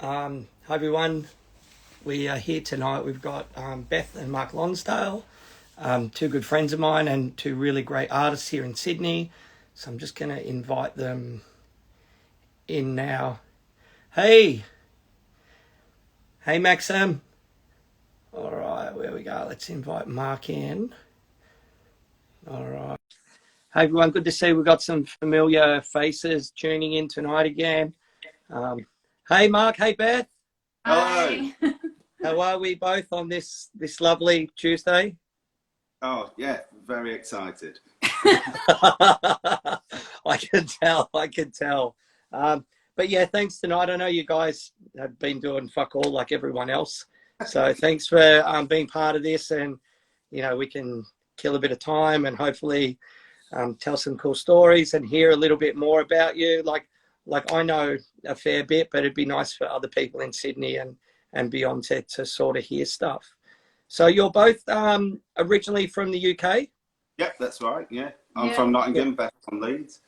Hi everyone. We are here tonight. We've got Beth and Mark Lonsdale, two good friends of mine and two really great artists here in Sydney. So I'm just going to invite them in now. Hey, Maxim. All right, where we go. Let's invite Mark in. All right. Hey everyone, good to see we've got some familiar faces tuning in tonight again. Hey Mark, hey Beth. Hi. How are we both on this lovely Tuesday? Oh, yeah, very excited. I can tell. But yeah, thanks tonight. I know you guys have been doing fuck all like everyone else. So thanks for being part of this, and we can kill a bit of time and hopefully tell some cool stories and hear a little bit more about you. Like I know a fair bit, but it'd be nice for other people in Sydney and beyond to sort of hear stuff. So you're both originally from the UK? Yep, that's right, yeah. I'm from Nottingham, Beth from Leeds.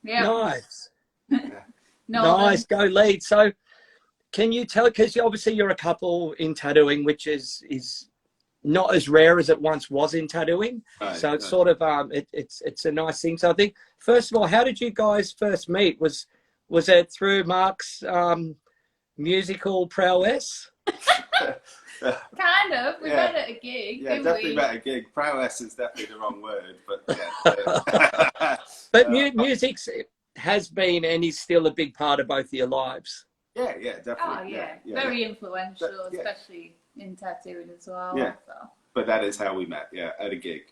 Yeah. Nice. Yeah. Nice, go Leeds. So can you tell, because obviously you're a couple in tattooing, which is not as rare as it once was in tattooing. Right, so it's sort of, it's a nice thing. So I think, first of all, how did you guys first meet? Was it through Mark's musical prowess? Kind of. We met at a gig. Yeah, definitely met at a gig. Prowess is definitely the wrong word, but yeah. But music has been and is still a big part of both of your lives. Yeah, definitely. Oh, yeah. Very influential, especially in tattooing as well. Yeah. So. But that is how we met, at a gig,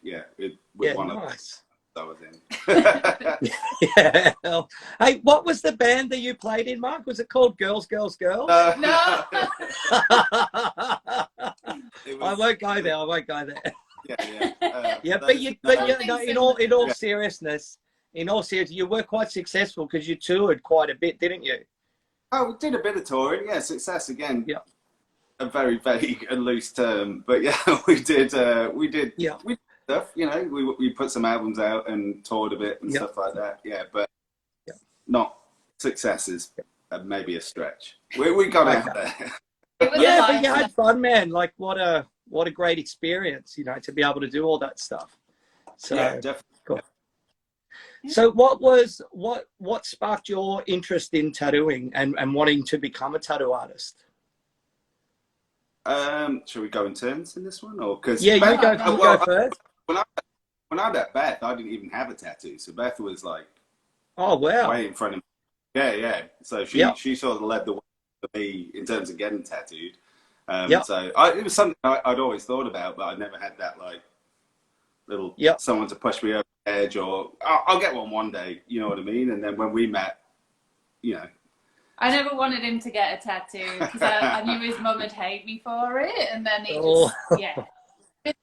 with one of us I was in. Yeah. Hey, what was the band that you played in, Mark? Was it called Girls, Girls, Girls? No. I won't go there. Yeah. In all seriousness, you were quite successful because you toured quite a bit, didn't you? Oh, we did a bit of touring. Yeah, success again. Yeah. A very vague and loose term, but yeah, we did stuff. We put some albums out and toured a bit and stuff like that. Yeah, but not successes. Maybe a stretch. We got out there. But you had fun, man. Like what a great experience, to be able to do all that stuff. So yeah, definitely. Cool. So what sparked your interest in tattooing and wanting to become a tattoo artist? Shall we go in turns in this one, or because you go first. When I met Beth, I didn't even have a tattoo, so Beth was like, oh wow, way in front of me. Yeah. So she sort of led the way for me in terms of getting tattooed. So it was something I'd always thought about, but I never had that like little someone to push me over the edge, or I'll get one day. You know what I mean? And then when we met, I never wanted him to get a tattoo because I knew his mum would hate me for it, and then he just But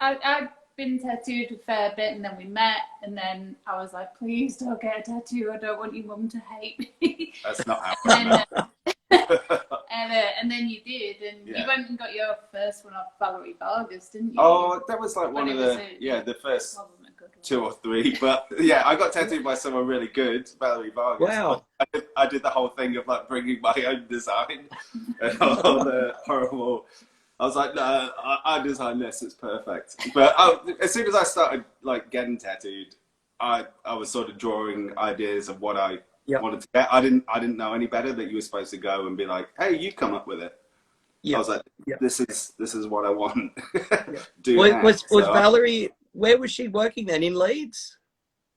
I'd been tattooed a fair bit, and then we met, and then I was like, please don't get a tattoo. I don't want your mum to hate me. That's not how. And then you did, and you went and got your first one off Valerie Vargas, didn't you? Oh, that was like one of the first 2 or 3. But yeah, I got tattooed by someone really good, Valerie Vargas. Wow. I did the whole thing of like bringing my own design and all the horrible. I was like, no, I designed this. It's perfect. But as soon as I started like getting tattooed, I was sort of drawing ideas of what I wanted to get. I didn't know any better that you were supposed to go and be like, hey, you come up with it. I was like, this is what I want. Was Valerie? Where was she working then? In Leeds?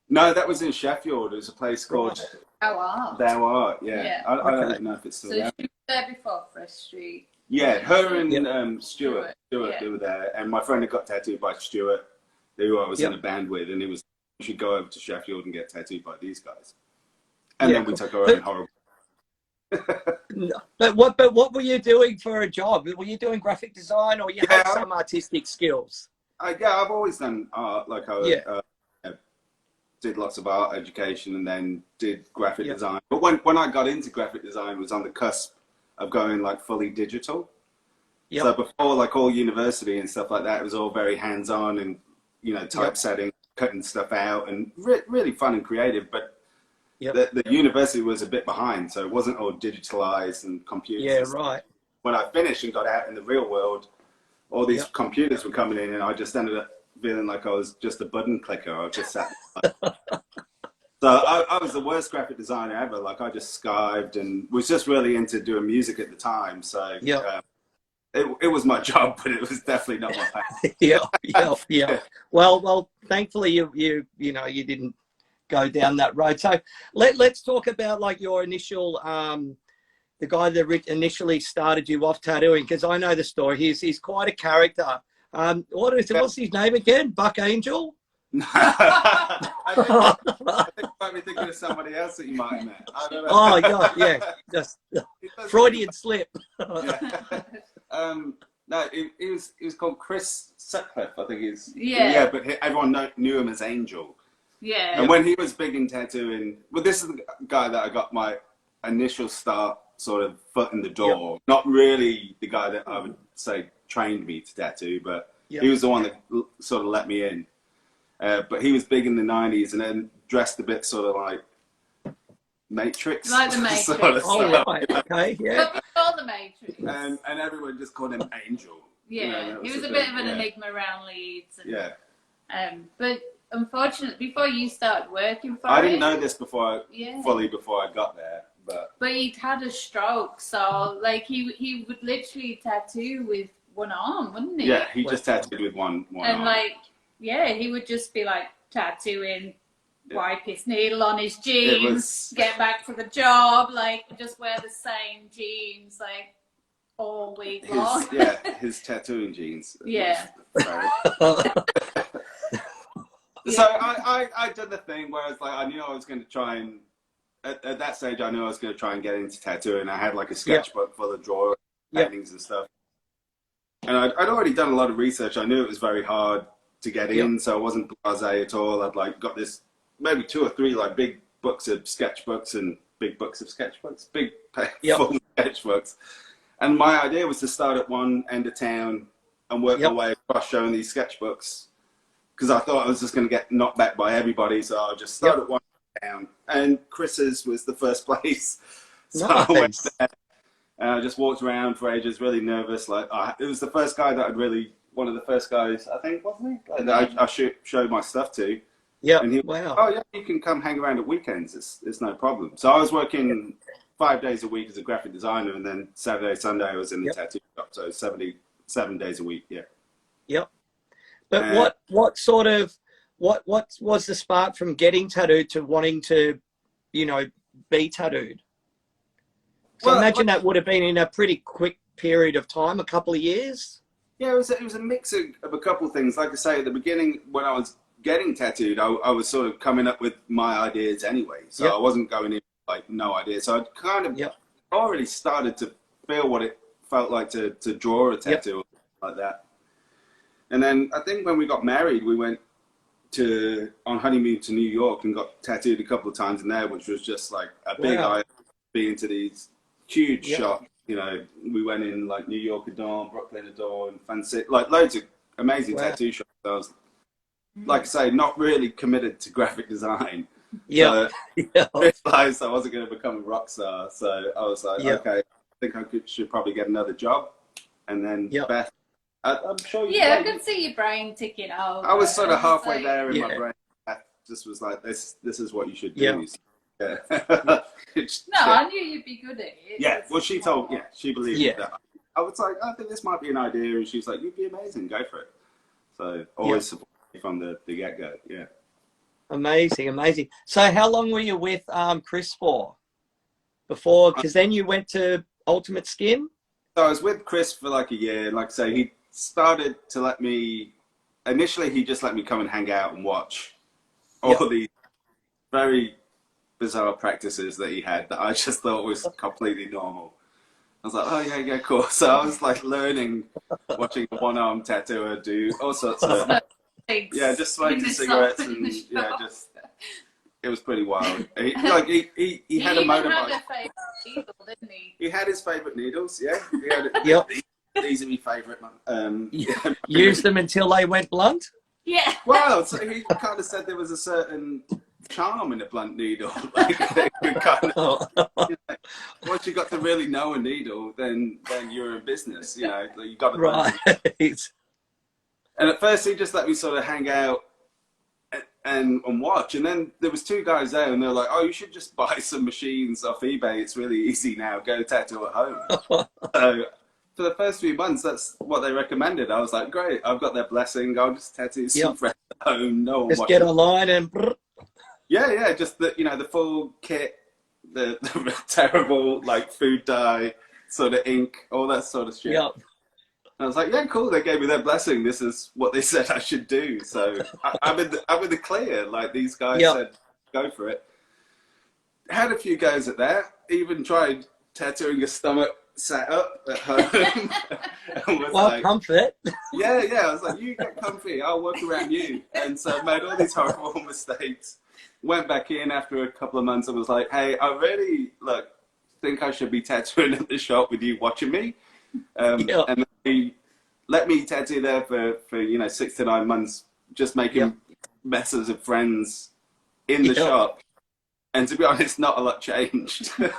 No, that was in Sheffield. It was a place called Thou Art. Yeah. I don't even know if it's still there. So she was there before Fresh Street. Yeah, her and Stuart they were there, and my friend had got tattooed by Stuart, who I was in a band with, and he was, you should go over to Sheffield and get tattooed by these guys. And then we took our own horrible. But what were you doing for a job? Were you doing graphic design, or you had some artistic skills? I've always done art. Like I did lots of art education, and then did graphic design. But when I got into graphic design, was on the cusp of going like fully digital. So before like all university and stuff like that, it was all very hands-on and typesetting, cutting stuff out, and really fun and creative. But the university was a bit behind, so it wasn't all digitalized and computers. Yeah, right. When I finished and got out in the real world, all these computers were coming in, and I just ended up feeling like I was just a button clicker. I just sat. So I was the worst graphic designer ever. Like, I just skived and was just really into doing music at the time. So it was my job, but it was definitely not my passion. Yeah. Well, thankfully you didn't go down that road. So let's talk about like your initial the guy that initially started you off tattooing, because I know the story. He's quite a character. What's his name again? Buck Angel? I think you might be thinking of somebody else that you might have met. I don't know. Oh, God, yeah. Just Freudian slip. No, he was called Chris Sutcliffe, I think he's. Yeah, but everyone knew him as Angel. Yeah. And when he was big in tattooing, well, this is the guy that I got my initial start, sort of foot in the door. Not really the guy that I would say trained me to tattoo, but he was the one that sort of let me in. But he was big in the 90s and then dressed a bit sort of like Matrix. Like the Matrix. Sort of Oh, right. Okay, yeah. But before the Matrix. And everyone just called him Angel. Yeah, he was a bit of an enigma around Leeds. And, but unfortunately, before you started working for I didn't know this before I got there. But he'd had a stroke, so like he would literally tattoo with one arm, wouldn't he? Yeah, he just tattooed with one and arm. Like, he would just be like tattooing, wipe his needle on his jeans, get back to the job, like just wear the same jeans like all week long. His tattooing jeans. Yeah. So I did the thing where it's like I knew I was going to try and at that stage I knew I was going to try and get into tattooing. I had like a sketchbook full of drawings, paintings and stuff. And I'd already done a lot of research. I knew it was very hard to get in, so I wasn't blasé at all. I'd like got this maybe 2 or 3 like big books of sketchbooks and big books of sketchbooks, big full sketchbooks. And my idea was to start at one end of town and work my way across showing these sketchbooks, because I thought I was just going to get knocked back by everybody. So I'll just start at one end of town. And Chris's was the first place. So I went there and I just walked around for ages, really nervous. Like it was the first guy that one of the first guys, I think, wasn't he? That I showed my stuff to. Yeah. And he was, oh yeah, you can come hang around at weekends. It's no problem. So I was working 5 days a week as a graphic designer, and then Saturday, Sunday I was in the tattoo shop. So 77 days a week. Yeah. Yep. But what was the spark from getting tattooed to wanting to, be tattooed? So I imagine that would have been in a pretty quick period of time, a couple of years. Yeah, it was a mix of a couple of things. Like I say, at the beginning, when I was getting tattooed, I was sort of coming up with my ideas anyway. So I wasn't going in like no idea. So I kind of already started to feel what it felt like to draw a tattoo like that. And then I think when we got married, we went on honeymoon to New York and got tattooed a couple of times in there, which was just like a big eye being to these huge shops. We went in like New York Adorn, Brooklyn Adorn, Fancy, like loads of amazing tattoo shops. I was, like I say, not really committed to graphic design. So I realized I wasn't going to become a rock star. So I was like, okay, I think I should probably get another job. And then Beth, I'm sure you I can see your brain ticking over. I was sort of halfway there in my brain. Beth just was like, this is what you should do. Yeah. I knew you'd be good at it. Yeah, well, she believed that. I was like, I think this might be an idea, and she was like, you'd be amazing, go for it. So always support me from the get-go. Yeah. Amazing. So how long were you with Chris for before? Because then you went to Ultimate Skin. So I was with Chris for like a year. Like I say, he started to let me. Initially, he just let me come and hang out and watch all these very bizarre practices that he had that I just thought was completely normal. I was like, oh yeah, cool. So I was like learning, watching a one-arm tattooer do all sorts of, just smoking cigarettes and just it was pretty wild. He had a motorbike. Had a favorite needle, didn't he? He had his favorite needles. Yeah, he had these are my favorite. Use them until they went blunt. Yeah. Well, so he kind of said there was a certain charm in a blunt needle. Like, kind of, once you got to really know a needle, then you're in business. You know, like, you got to right. And at first, he just let me sort of hang out and watch. And then there was 2 guys there, and they were like, "Oh, you should just buy some machines off eBay. It's really easy now. Go tattoo at home." So for the first few months, that's what they recommended. I was like, "Great, I've got their blessing. I'll just tattoo some friends at home. No one just get online and." Yeah, just the the full kit, the terrible like food dye, sort of ink, all that sort of shit. Yep. I was like, yeah, cool. They gave me their blessing. This is what they said I should do. So I'm in the clear. Like, these guys said, go for it. Had a few goes at that. Even tried tattooing a stomach sat up at home. And was well, like, comfort. Yeah. I was like, you get comfy. I'll work around you. And so I made all these horrible mistakes. Went back in after a couple of months and was like, hey, I really think I should be tattooing at the shop with you watching me. And he let me tattoo there for 6 to 9 months, just making messes of friends in the shop. And to be honest, not a lot changed. So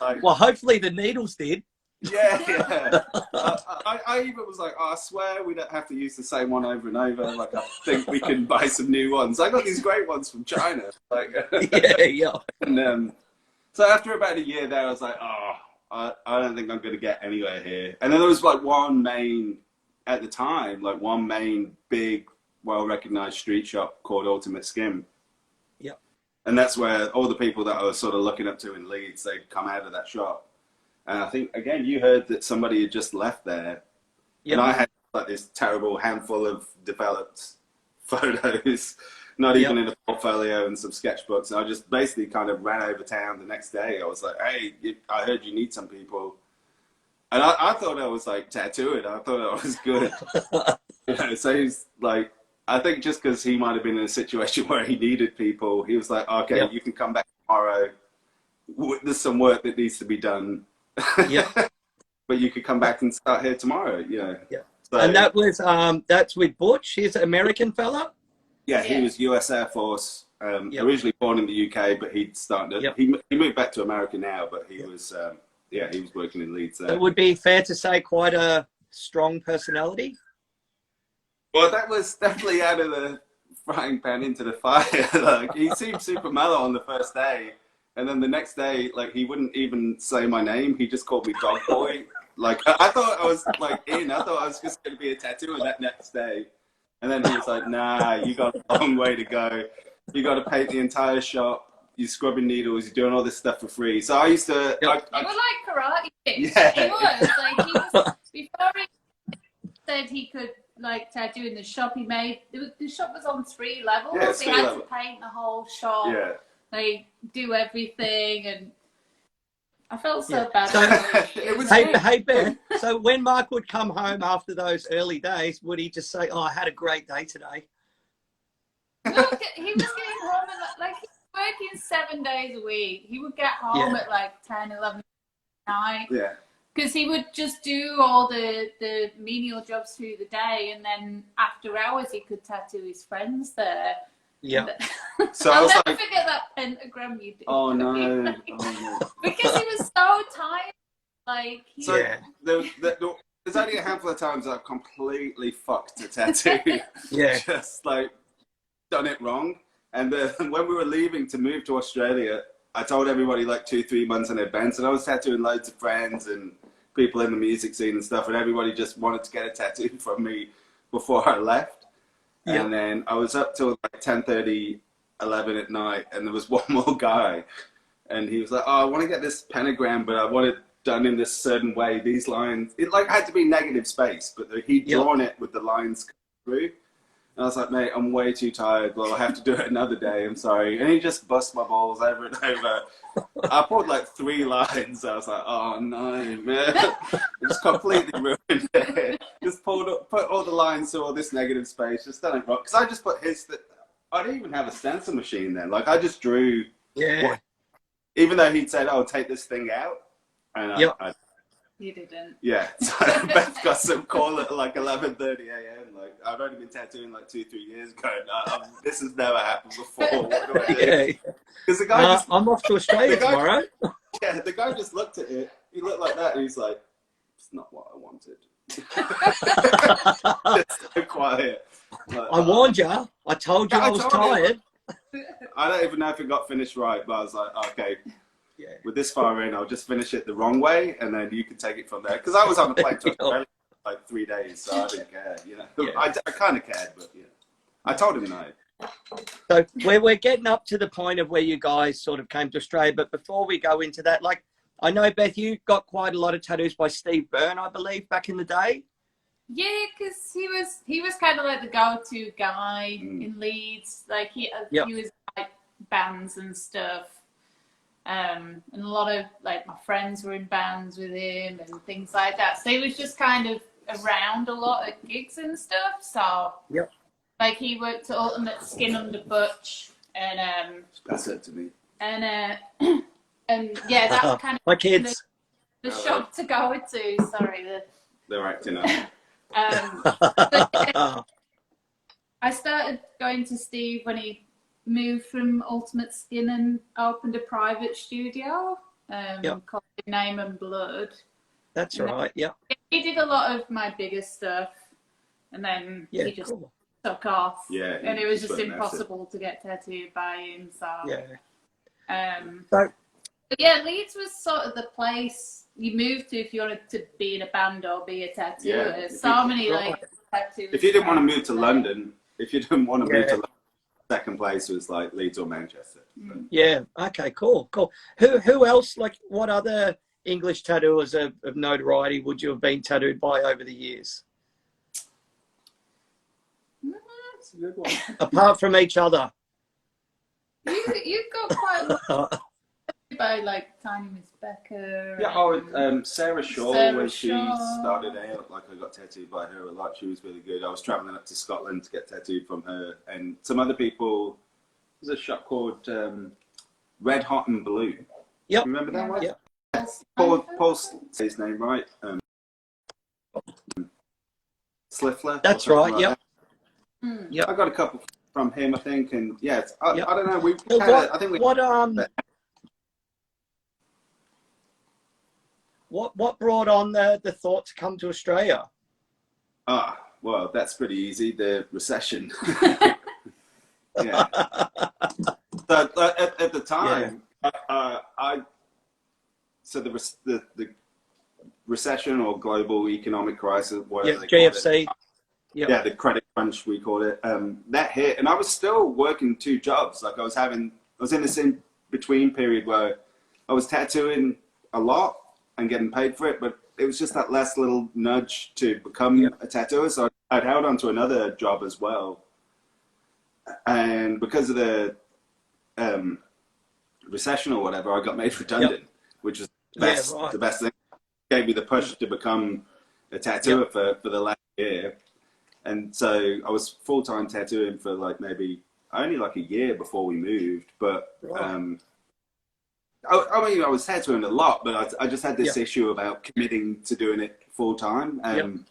like, well, hopefully the needles did. Yeah. I even was like, I swear we don't have to use the same one over and over. Like, I think we can buy some new ones. I got these great ones from China. Like, yeah. And so after about a year there, I was like, I don't think I'm going to get anywhere here. And then there was like one main big, well-recognized street shop called Ultimate Skim. Yep. And that's where all the people that I was sort of looking up to in Leeds, they'd come out of that shop. And I think, again, you heard that somebody had just left there. Yep. And I had like this terrible handful of developed photos, not even in a portfolio, and some sketchbooks. And I just basically kind of ran over town the next day. I was like, hey, I heard you need some people. And I thought I was like tattooing. I thought I was good. So he's like, I think just because he might have been in a situation where he needed people, he was like, okay, you can come back tomorrow. There's some work that needs to be done. But you could come back and start here tomorrow. So, and that was that's with Butch. He's an American fella. Yeah, he was US Air Force, originally born in the UK, but he'd started. He moved back to America now, but he was he was working in Leeds there. It would be fair to say quite a strong personality. Well, that was definitely out of the frying pan into the fire. Like, he seemed super mellow on the first day, and then the next day, like, he wouldn't even say my name. He just called me Dog Boy. Like, I thought I was like I thought I was just going to be a tattooer that next day. And then he was like, nah, you got a long way to go. You got to paint the entire shop. You're scrubbing needles. You're doing all this stuff for free. So I used to... You were like karate kids. Yeah. He was. Like, he was... Before he said he could, like, tattoo in the shop, he made... The shop was on 3 levels. Yeah, so he had to paint the whole shop. Yeah. Like, do everything. And I felt so bad. So, hey, Beth, so when Mark would come home after those early days, would he just say, I had a great day today? Look, he was getting home at, like, he was working 7 days a week. He would get home at like 10, 11 at night. Yeah. Because he would just do all the menial jobs through the day, and then after hours he could tattoo his friends there. Yeah. So I'll never forget that pentagram you did. Oh no. Because he was so tired. Like, there's only a handful of times I've completely fucked a tattoo. Just like done it wrong. And when we were leaving to move to Australia, I told everybody like 2-3 months in advance, and I was tattooing loads of friends and people in the music scene and stuff, and everybody just wanted to get a tattoo from me before I left. And then I was up till like 10:30, 11 at night, and there was one more guy, and he was like, "Oh, I want to get this pentagram, but I want it done in this certain way. These lines, it like had to be negative space, but he'd drawn it with the lines through." And I was like, "Mate, I'm way too tired. Well, I have to do it another day. I'm sorry." And he just bust my balls over and over. I pulled like 3 lines. I was like, "Oh no, man!" Just completely ruined it. Just put all the lines to all this negative space. Just done it wrong. Because I just put I didn't even have a stencil machine then. Like, I just drew. Yeah. Even though he'd said, "Oh, take this thing out," and You didn't. Yeah, so Beth got some call at like 11:30 a.m. Like, I've only been tattooing like 2-3 years ago. This has never happened before. What do I do? Yeah. Because the guy just, I'm off to Australia tomorrow. yeah, the guy just looked at it. He looked like that, and he's like, "It's not what I wanted." It's so quiet. Like, I warned you. I told you I was tired. I don't even know if it got finished right, but I was like, okay. Yeah. With this far in, I'll just finish it the wrong way, and then you can take it from there. Because I was on the plane to Australia for like 3 days, so I didn't care. You know, Yeah. I kind of cared, but yeah, I told him no. So we're getting up to the point of where you guys sort of came to Australia. But before we go into that, like, I know, Beth, you got quite a lot of tattoos by Steve Byrne, I believe, back in the day. Yeah, because he was kind of like the go-to guy in Leeds. Like he was like bands and stuff. And a lot of like my friends were in bands with him and things like that. So he was just kind of around a lot at gigs and stuff. So like he worked at Ultimate Skin Under Butch and That's it to me. and yeah, that was kind of my kids. the shop to go to. Sorry, They're acting up. so, I started going to Steve when he moved from Ultimate Skin and opened a private studio called Name and Blood. That's right. Yeah. He did a lot of my bigger stuff, and then he just took off. Yeah, and it was just impossible to get tattooed by him. So So but yeah, Leeds was sort of the place you moved to if you wanted to be in a band or be a tattooer. Yeah, so many like tattooers. If you didn't want to move to London, second place was like Leeds or Manchester. So. Yeah. Okay. Cool. Who else? Like, what other English tattooers of notoriety would you have been tattooed by over the years? That's a good one. Apart from each other. You've got quite a lot by like Tiny Miss Becker. Yeah, Sarah Shaw, when she started out, like I got tattooed by her a lot. She was really good. I was travelling up to Scotland to get tattooed from her, and some other people. There's a shop called Red Hot and Blue. Yep. Remember that one? Yep. Paul say his name right. Sliffler. That's right. Yep. I got a couple from him, I think, and yeah, I don't know. What brought on the thought to come to Australia? Well, that's pretty easy. The recession. Yeah. So at the time, so the recession or global economic crisis, whatever they call GFC. it. Yeah, the credit crunch, we called it. That hit, and I was still working 2 jobs. Like I was in this in between period where I was tattooing a lot and getting paid for it, but it was just that last little nudge to become a tattooer. So I'd held on to another job as well, and because of the recession or whatever, I got made redundant, which was the best thing. Gave me the push to become a tattooer for the last year. And so I was full-time tattooing for like maybe only like a year before we moved. But I mean, I was tattooing a lot, but I just had this issue about committing to doing it full-time. And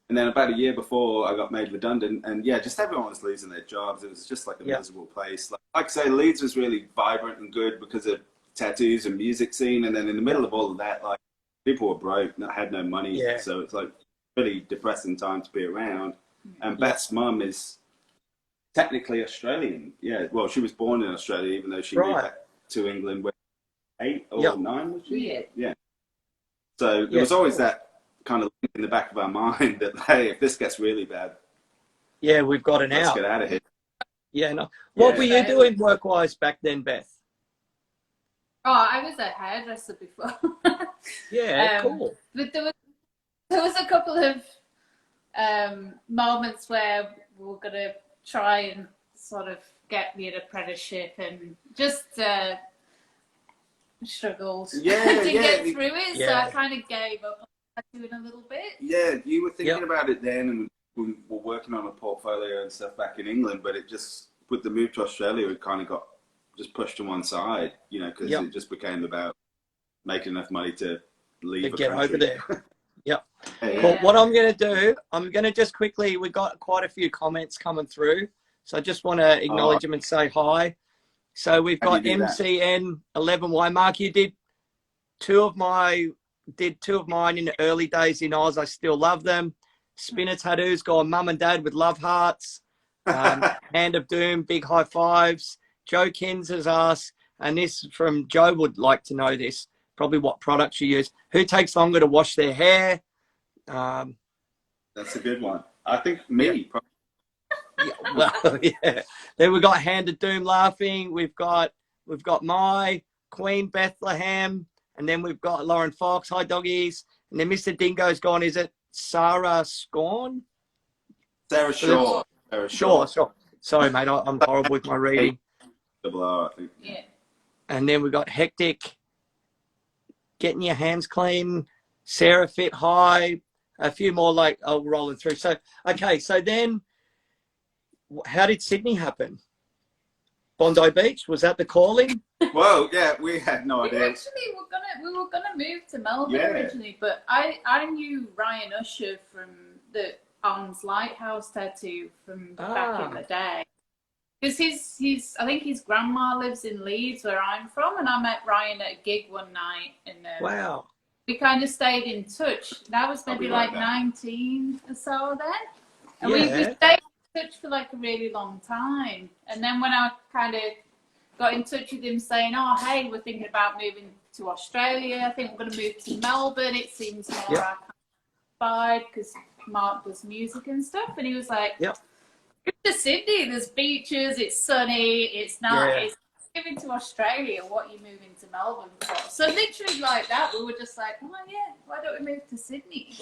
then about a year before I got made redundant, and just everyone was losing their jobs. It was just like a miserable place. Like I say, Leeds was really vibrant and good because of tattoos and music scene. And then in the middle of all of that, like people were broke, had no money. So it's like really depressing time to be around. And Beth's mum is technically Australian. Yeah, well, she was born in Australia, even though she moved back to England when 8 or 9 was she? Yeah. So there was always that kind of in the back of our mind that, hey, if this gets really bad, we've got an let's out. get out of here. Yeah, no. What were you doing work-wise back then, Beth? Oh, I was a hairdresser before. Cool. But there was a couple of moments where we were going to try and sort of get me an apprenticeship and just struggled to get through it. So I kind of gave up on doing a little bit. Yeah, you were thinking about it then, and we were working on a portfolio and stuff back in England, but it just, with the move to Australia, it kind of got just pushed to one side, because it just became about making enough money to leave to a get country. over there. Yep. Yeah. Well, what I'm going to do, I'm going to just quickly, we got quite a few comments coming through. So I just want to acknowledge them and say hi. So we've got MCN11Y. Mark, you did two of mine in the early days in Oz. I still love them. Spinner Tattoos gone mum and dad with love hearts. Hand of Doom, big high fives. Joe Kins has asked, and this from Joe would like to know this, probably what products you use. Who takes longer to wash their hair? That's a good one. I think me. Yeah, well, yeah. Then we've got Hand of Doom laughing. We've got my Queen Bethlehem, and then we've got Lauren Fox. Hi, doggies. And then Mr. Dingo's gone. Is it Sarah Scorn? Sarah Shaw. Sure. Sorry, mate. I'm horrible with my reading. I think. Yeah. And then we've got Hectic, Getting Your Hands Clean, Sarah Fit High, a few more like rolling through. So, okay. So then, how did Sydney happen? Bondi Beach, was that the calling? Well, yeah, we had no idea. We were gonna move to Melbourne originally, but I knew Ryan Usher from the Arms Lighthouse tattoo from back in the day. Because I think his grandma lives in Leeds, where I'm from, and I met Ryan at a gig one night, and Wow. we kind of stayed in touch. That was maybe like 19 or so then, and we stayed in touch for like a really long time. And then when I kind of got in touch with him saying, "Oh, hey, we're thinking about moving to Australia. I think we're going to move to Melbourne. It seems more our kind of vibe because Mark does music and stuff." And he was like, "Yep. To Sydney, there's beaches, it's sunny, it's nice. Moving to Australia, what are you moving to Melbourne for?" So literally like that, we were just like, "Oh yeah, why don't we move to Sydney?"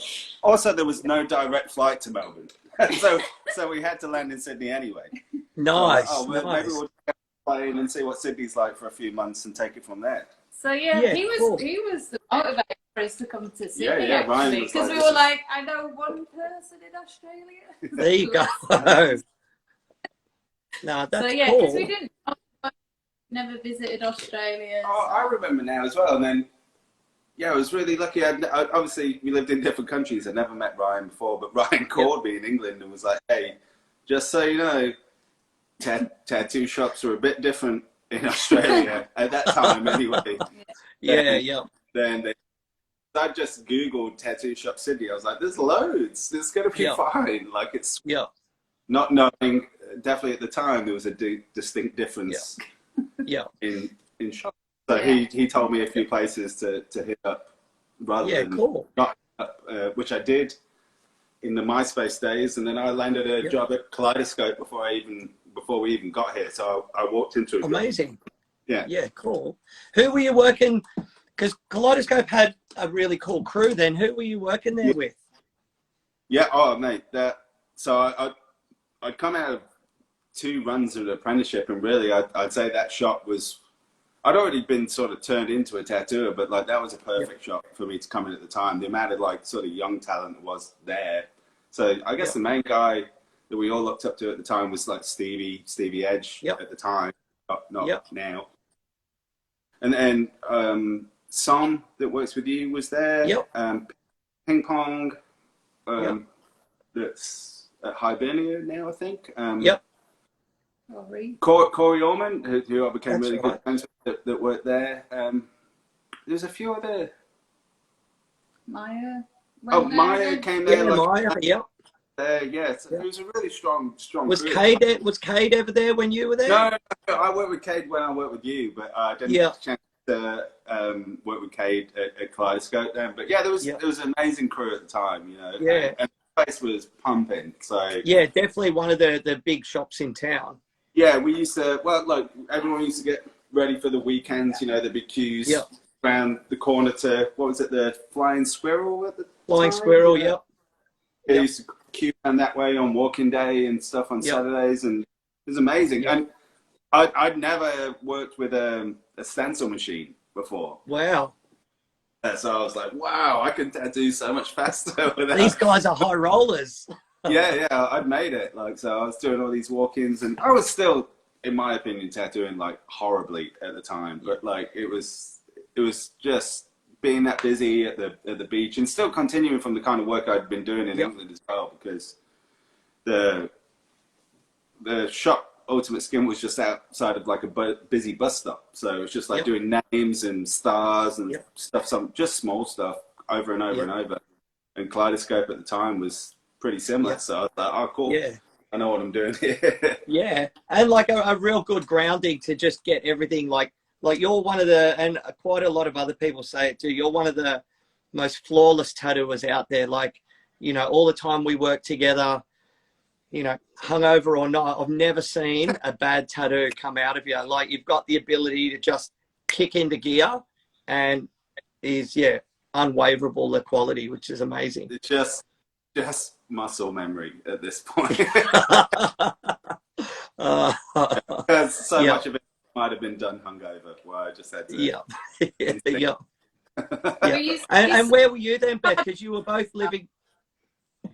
Also, there was no direct flight to Melbourne, so we had to land in Sydney anyway. Nice. So, maybe we'll get a plane and see what Sydney's like for a few months and take it from there. So he was the motivator for us to come to Sydney actually, because we were like, "I know one person in Australia." There you go. No, that's cool. Because we never visited Australia. Oh, I remember now as well. And then, I was really lucky. Obviously, we lived in different countries. I'd never met Ryan before, but Ryan called me in England and was like, "Hey, just so you know, tattoo shops are a bit different in Australia at that time anyway." Then I just Googled tattoo shop Sydney. I was like, "There's loads. It's going to be fine." Like it's not knowing. Definitely at the time there was a distinct difference in shops. So he told me a few places to hit up rather than not up, which I did in the MySpace days, and then I landed a job at Kaleidoscope before we even got here. So I walked into a amazing. Job. Yeah, cool. Who were you working? Because Kaleidoscope had a really cool crew. Then who were you working there with? Yeah, mate. So I'd come out of 2 runs of the apprenticeship, and really I'd say that shop was, I'd already been sort of turned into a tattooer, but like that was a perfect shop for me to come in at the time. The amount of like sort of young talent that was there. So I guess the main guy that we all looked up to at the time was like Stevie Edge at the time, not now. And then Som that works with you was there. Ping Pong, that's at Hibernia now, I think. Corey Orman, who I became really good friends with, that worked there. There's a few other. Maya. Maya came there. Maya. So it was a really strong. Was group. Cade ever there when you were there? No, I worked with Cade when I worked with you, but I didn't get a chance to work with Cade at Kaleidoscope then. But there was an amazing crew at the time, you know. And the place was pumping. So definitely one of the big shops in town. Yeah, we used to, everyone used to get ready for the weekends, you know, the big queues around the corner to, what was it, the Flying Squirrel at the Flying time? Squirrel, They used to queue around that way on walking day and stuff on Saturdays, and it was amazing. And I'd never worked with a stencil machine before. Wow. So I was like, wow, I can tattoo so much faster with that. These guys are high rollers. I'd made it. So I was doing all these walk-ins, and I was still, in my opinion, tattooing like horribly at the time. But like it was just being that busy at the beach and still continuing from the kind of work I'd been doing in England as well, because the shop Ultimate Skin was just outside of like a busy bus stop, so it was just like doing names and stars and stuff, just small stuff over and over and over. And Kaleidoscope at the time was pretty similar, so I was like, oh cool, I know what I'm doing here. And like a real good grounding to just get everything like you're one of the, and quite a lot of other people say it too, you're one of the most flawless tattooers out there. Like, you know, all the time we work together, you know, hungover or not, I've never seen a bad tattoo come out of you. Like, you've got the ability to just kick into gear, and is unwaverable, the quality, which is amazing. It's just muscle memory at this point. Because so much of it might have been done hungover, where I just had to. And where were you then, Beth? Because you were both living.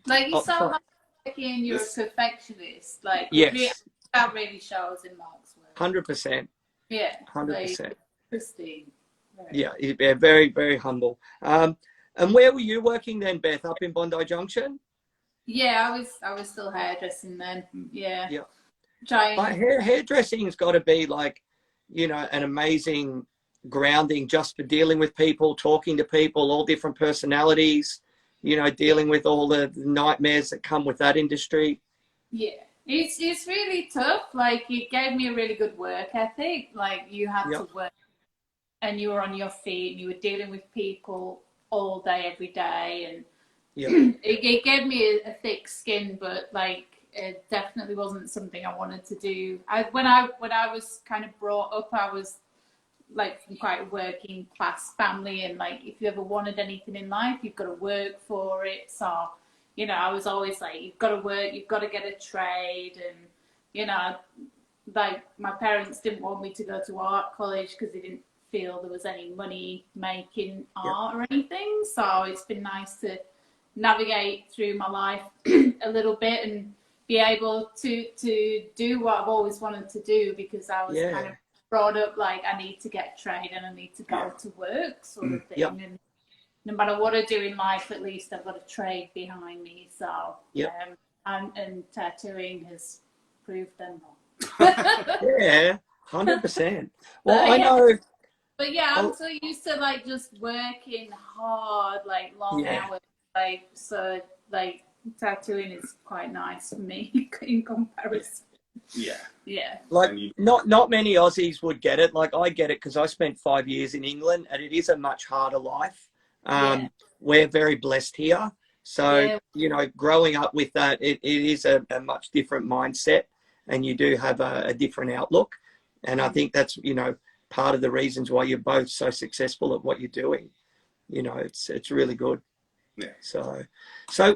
Like, you saw how and you're a perfectionist. Like, that really shows in Mark's work. 100%. Yeah. 100%. Like, pristine. Very, very humble. And where were you working then, Beth? Up in Bondi Junction? Yeah, I was still hairdressing then. Yeah. But hairdressing's got to be like, you know, an amazing grounding just for dealing with people, talking to people, all different personalities, you know, dealing with all the nightmares that come with that industry. Yeah. It's really tough. Like, it gave me a really good work ethic. Like, you had to work and you were on your feet and you were dealing with people all day, every day. And it gave me a thick skin, but like, it definitely wasn't something I wanted to do. When I was kind of brought up, I was like from quite a working class family, and like, if you ever wanted anything in life, you've got to work for it. So, you know, I was always like, you've got to work, you've got to get a trade. And, you know, like, my parents didn't want me to go to art college because they didn't feel there was any money making art or anything. So it's been nice to navigate through my life a little bit and be able to do what I've always wanted to do, because I was kind of brought up like, I need to get a trade and I need to go to work, sort of thing. And no matter what I do in life, at least I've got a trade behind me. So and tattooing has proved them wrong. 100%. Well, I know. But yeah, I'm so used to like just working hard, like long hours, like, so like tattooing is quite nice for me in comparison. Like, not many Aussies would get it. Like, I get it because I spent 5 years in England, and it is a much harder life. We're very blessed here, so you know, growing up with that, it is a much different mindset, and you do have a different outlook. And I think that's, you know, part of the reasons why you're both so successful at what you're doing. You know, it's really good. So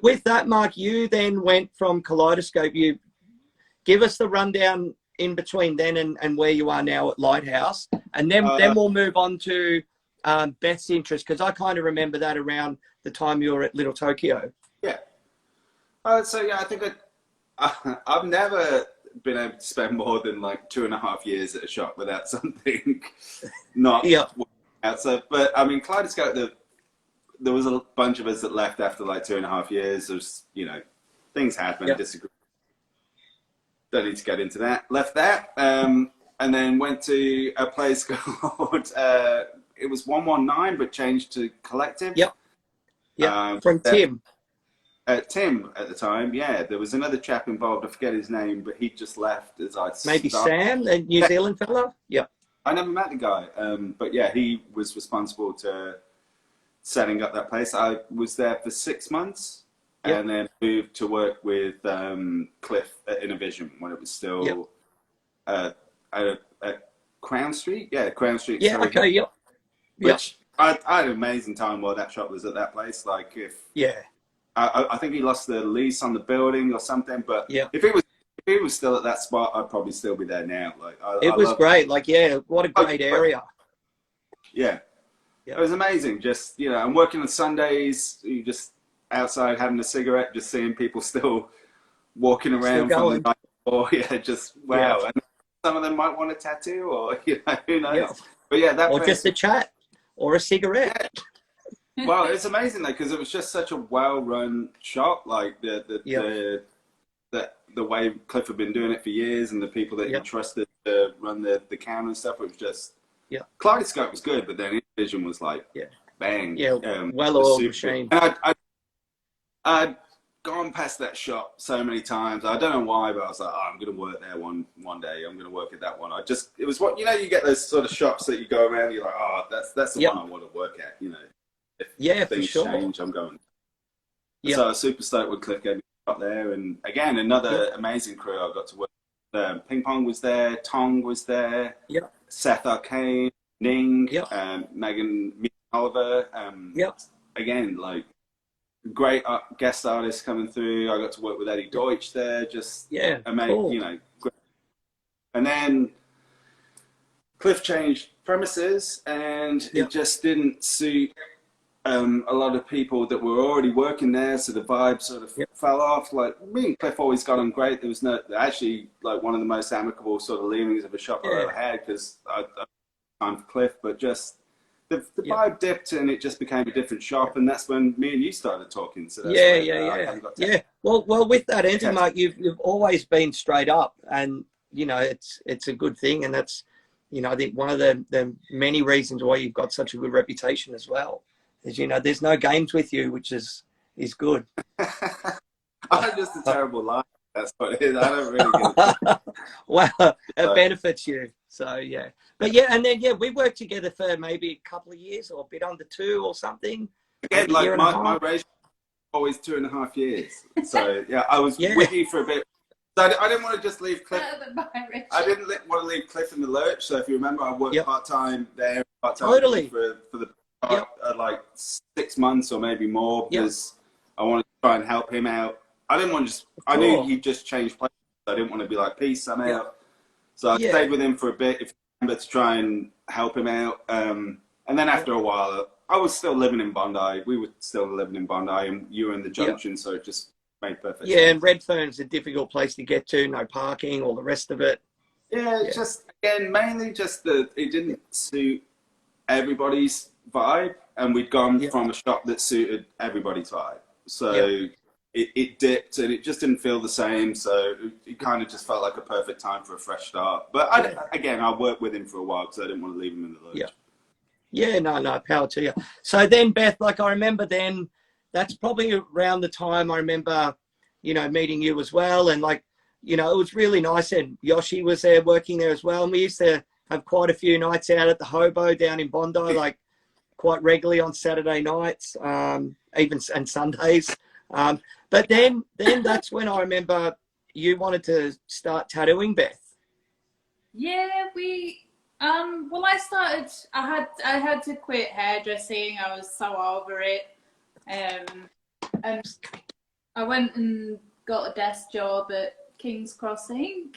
with that, Mark, you then went from Kaleidoscope. You give us the rundown in between then and where you are now at Lighthouse, and then we'll move on to Beth's interest, because I kind of remember that around the time you were at Little Tokyo. So I think I've never been able to spend more than like 2.5 years at a shop without something not working out. So, but I mean, Kaleidoscope, there was a bunch of us that left after like 2.5 years. There's, you know, things happen, disagree. Don't need to get into that. Left that, and then went to a place called, it was 119, but changed to Collective. From Tim. Tim at the time, there was another chap involved. I forget his name, but he just left as I maybe Sam, the New Zealand fella. I never met the guy, but he was responsible to setting up that place. I was there for 6 months, and then moved to work with Cliff at Innovision when it was still at Crown Street. Crown Street. Which I had an amazing time while that shop was at that place. Like, I think he lost the lease on the building or something, but if he was still at that spot, I'd probably still be there now. Like, it was great. Like, what a great area. It was amazing. Just, you know, I'm working on Sundays. You just outside having a cigarette, just seeing people still walking around from the night before. Just wow. And some of them might want a tattoo, or, you know, who knows. But that or place, just a chat or a cigarette. Well, it's amazing though, because it was just such a well-run shop. Like the way Cliff had been doing it for years, and the people that he trusted to run the camera and stuff. It was just Kaleidoscope was good, but then Vision was like bang, well-oiled machine. And I'd gone past that shop so many times. I don't know why, but I was like, oh, I'm going to work there one day. I'm going to work at that one. It was what, you know, you get those sort of shops that you go around and you're like, oh, that's the one I want to work at, you know. If things change, I'm going. So I was super stoked when Cliff gave me a shop there. And again, another amazing crew I got to work with. Ping Pong was there, Tong was there, Seth Arcane, Ning, Megan Oliver. Again, like, great guest artists coming through. I got to work with Eddie Deutsch there. Just amazing, you know. Great. And then Cliff changed premises, and it just didn't suit a lot of people that were already working there. So the vibe sort of fell off. Like, me and Cliff always got on great. There was actually like one of the most amicable sort of leavings of a shop I've ever had, because I time for Cliff, but just. The vibe dipped, and it just became a different shop, and that's when me and you started talking. So that's Well, with that, Andy, mate, you've always been straight up, and you know it's a good thing, and that's, you know, I think one of the many reasons why you've got such a good reputation as well is, you know, there's no games with you, which is good. I'm just a terrible liar. That's what it is. I don't really get it. Well, it benefits you. So, yeah. But, and then, we worked together for maybe a couple of years or a bit under 2 or something. Again, like my ratio always 2.5 years. So, I was with you for a bit. So I didn't want to just leave Cliff. I didn't want to leave Cliff in the lurch. So if you remember, I worked part-time there, part-time for the like 6 months or maybe more, because I wanted to try and help him out. I didn't want to just, I knew he'd just changed places. I didn't want to be like, peace, I'm out. So I stayed with him for a bit, if you remember, to try and help him out. And then after a while, I was still living in Bondi. We were still living in Bondi, and you were in the Junction, so it just made perfect sense. And Redfern's a difficult place to get to, no parking, all the rest of it. Just, again, mainly just that it didn't suit everybody's vibe, and we'd gone from a shop that suited everybody's vibe. So it dipped, and it just didn't feel the same, so it kind of just felt like a perfect time for a fresh start. But I worked with him for a while, because I didn't want to leave him in the lurch. No, power to you. So then, Beth, like, I remember then, that's probably around the time I remember, you know, meeting you as well, and like, you know, it was really nice, and Yoshi was there working there as well, and we used to have quite a few nights out at the Hobo down in Bondi, like quite regularly on Saturday nights, even and Sundays. But then that's when I remember you wanted to start tattooing, Beth. Yeah, I had to quit hairdressing. I was so over it. And I went and got a desk job at King's Crossing.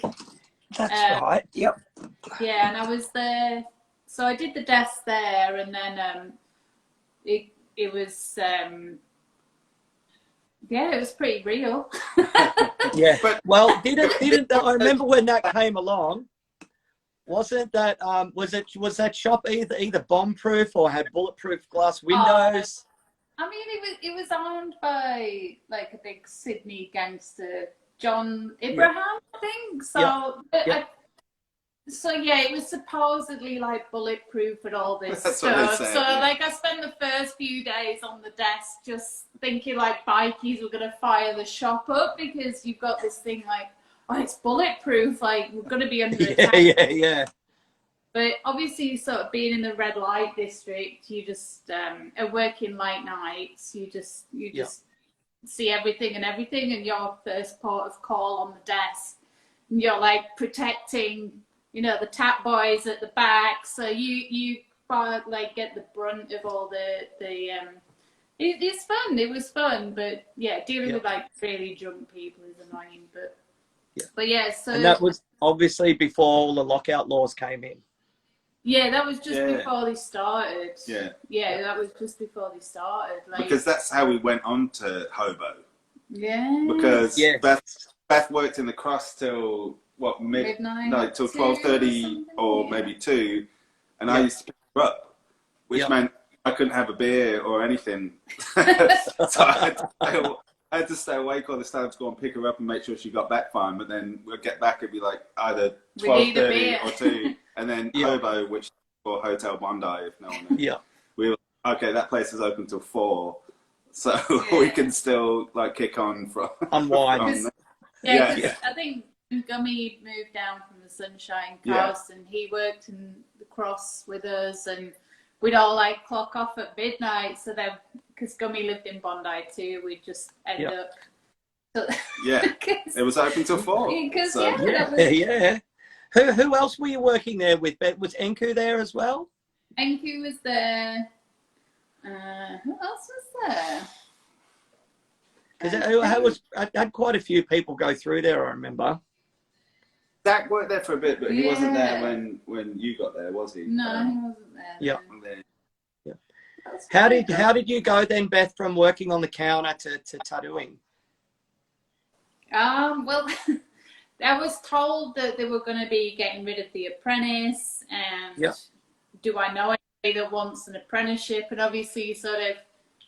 That's right. Yep. Yeah, and I was there. So I did the desk there, and then it was it was pretty real. But well, didn't I remember when that came along? Wasn't that was that shop either bomb proof or had bulletproof glass windows? I mean, it was owned by like a big Sydney gangster, John Abraham, I think. So it was supposedly like bulletproof and all this stuff. So like, I spent the first few days on the desk just thinking like bikies were gonna fire the shop up, because you've got this thing like, oh, it's bulletproof, like we're gonna be under attack. But obviously, sort of being in the red light district, you just are working late nights. You just see everything, and you're first port of call on the desk. And you're like protecting, you know, the tap boys at the back. So you like get the brunt of all the it's fun. It was fun, but dealing with like really drunk people is annoying. But so, and that was obviously before all the lockout laws came in. Yeah, that was just before they started. Yeah, that was just before they started. Like, because that's how we went on to Hobo. Yeah. Because Beth worked in the Cross till what, midnight? No, till 12:30 or maybe 2, and I used to pick her up, which meant I couldn't have a beer or anything. So I had to stay awake all this time to go and pick her up and make sure she got back fine. But then we'll get back, it'd be like either 12:30 or 2, and then Hobo, which is for Hotel Bondi, if no one knows. Yeah. We were okay, that place is open till 4, so we can still like kick on from unwind. I think Gummy moved down from the Sunshine Coast, and he worked in the Cross with us, and we'd all like clock off at midnight. So then, because Gummy lived in Bondi too, we'd just end up. So, it was open till 4. Because so. Who else were you working there with? Was Enku there as well? Enku was there. Who else was there? Because I had quite a few people go through there, I remember. Zach worked there for a bit, but he wasn't there when you got there, was he? No, he wasn't there. Yeah. How did you go then, Beth, from working on the counter to tattooing? Well, I was told that they were going to be getting rid of the apprentice, and do I know anybody that wants an apprenticeship? And obviously, sort of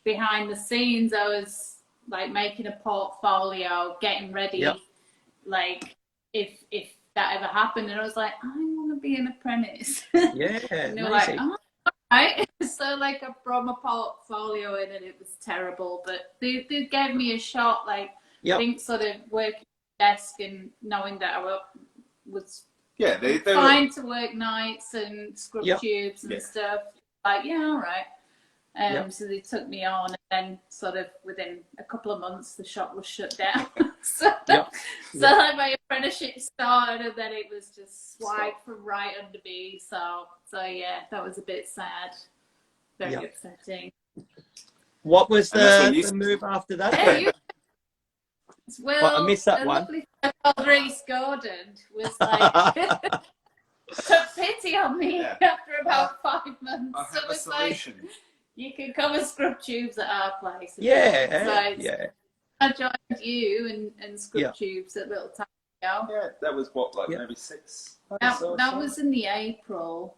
behind the scenes, I was like making a portfolio, getting ready, like if that ever happened, and I was like, I want to be an apprentice. Yeah, and they were like, oh, all right. So like I brought my portfolio in, and it was terrible, but they gave me a shot. Like I think sort of working desk and knowing that I was they fine to work nights and scrub tubes and stuff. Like all right. So they took me on, and then sort of within a couple of months the shop was shut down. so like my apprenticeship started, and then it was just swiped from right under me. So yeah, that was a bit sad, very upsetting. What was the move after that? Well, I missed that one. Lovely called Rhys Gordon was like took pity on me after about 5 months. I have a solution. Like, you can come and scrub tubes at our place. I joined you and scrub tubes at Little Time. Yeah, that was what, like maybe 6 months or that was in the April.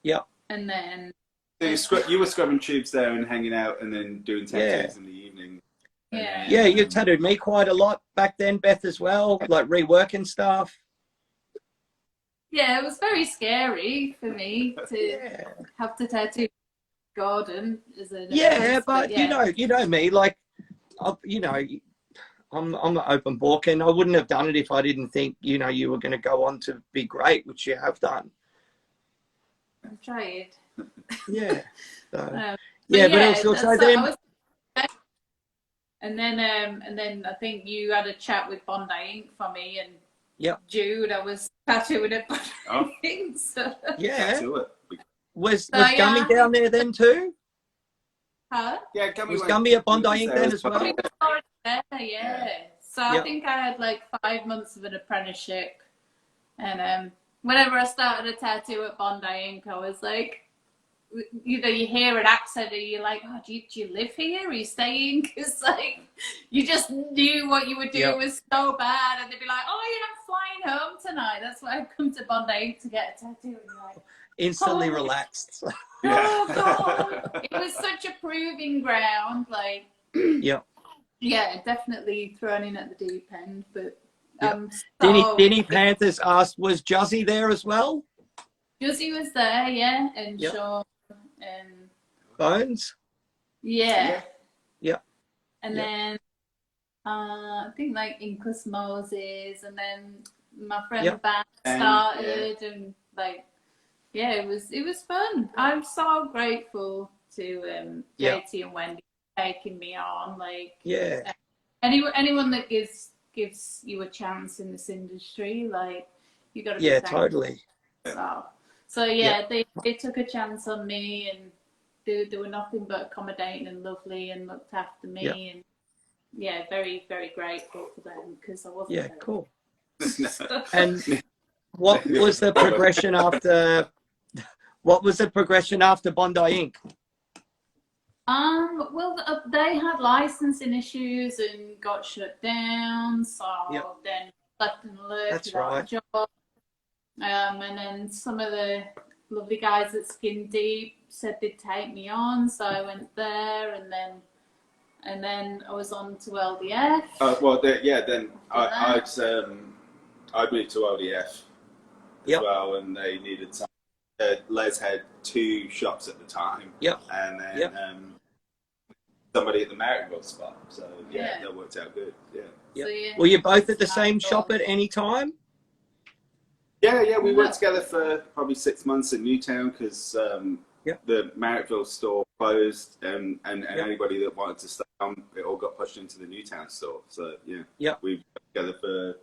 Yeah. And then... So you were scrubbing tubes there and hanging out and then doing tattoos in the evening. Yeah, you tattooed me quite a lot back then, Beth, as well, like reworking stuff. Yeah, it was very scary for me to have to tattoo Gordon as an but you know me, like I'm an open book, and I wouldn't have done it if I didn't think you were going to go on to be great, which you have done. I've tried. Yeah. So, but also then. And then I think you had a chat with Bondi Ink for me, and Jude, I was tattooing at Bondi Ink. So. Yeah. Was Gummy down there then too? Huh? Yeah, Gummy was Gummy at Bondi Ink then as well? Gummy was already there, So I think I had like 5 months of an apprenticeship, and whenever I started a tattoo at Bondi Ink, I was like, you hear an accent and you're like, oh, do you live here? Are you staying? Because like you just knew what you were doing was so bad, and they'd be like, oh, you're not flying home tonight. That's why I've come to Bondi Ink to get a tattoo. And you're like, instantly relaxed. Oh God, it was such a proving ground. Like, definitely thrown in at the deep end. But Denny Panthers asked, was Juzzy there as well? Juzzy was there, and Sean and Bones. Yeah. And Yeah. then I think like Incus Moses, and then my friend Beth started, and like it was fun. I'm so grateful to JT and Wendy taking me on. Like anyone that gives you a chance in this industry, like you got to be thankful. Totally. So they took a chance on me, and they were nothing but accommodating and lovely, and looked after me, and very, very grateful for them, because I wasn't there. Cool. And what was the progression after? What was the progression after Bondi Ink? Well, they had licensing issues and got shut down, so then left in the lurch without a job. And then some of the lovely guys at Skin Deep said they'd take me on, so I went there, and then I was on to LDF. Well, then I'd moved to LDF as well, and they needed some. Les had 2 shops at the time, and then somebody at the Marrickville spot. So that worked out good. So, were you both at the same shop at any time? Yeah, we worked together for probably 6 months in Newtown because the Marrickville store closed, and anybody that wanted to stay on, it all got pushed into the Newtown store. So we worked together for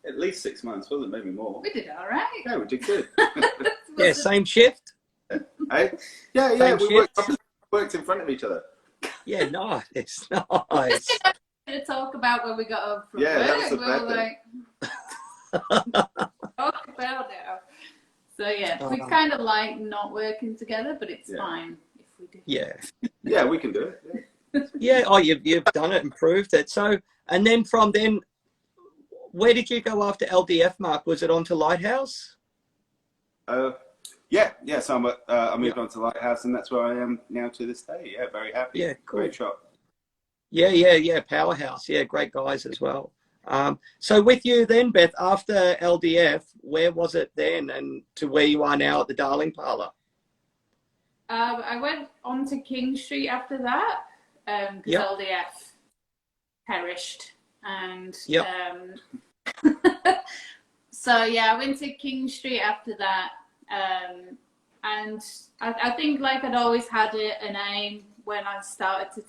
at least 6 months, wasn't it? Maybe more. We did all right. Yeah, we did good. Same shift. Hey? Yeah, we worked in front of each other. Yeah, nice. Just to talk about when we got home from work. That was the bad thing. Talk about it. So we kind of like not working together, but it's fine if we do. Yeah, we can do it. Oh, you've done it and proved it. So, and then from then, where did you go after LDF, Mark? Was it onto Lighthouse? So I moved on to Lighthouse, and that's where I am now to this day. Yeah, very happy. Yeah, cool. Great shop. Yeah, Powerhouse. Yeah, great guys as well. So with you then, Beth, after LDF, where was it then and to where you are now at the Darling Parlour? I went on to King Street after that because LDF perished. And so I went to King Street after that. And I think like I'd always had an aim when I started to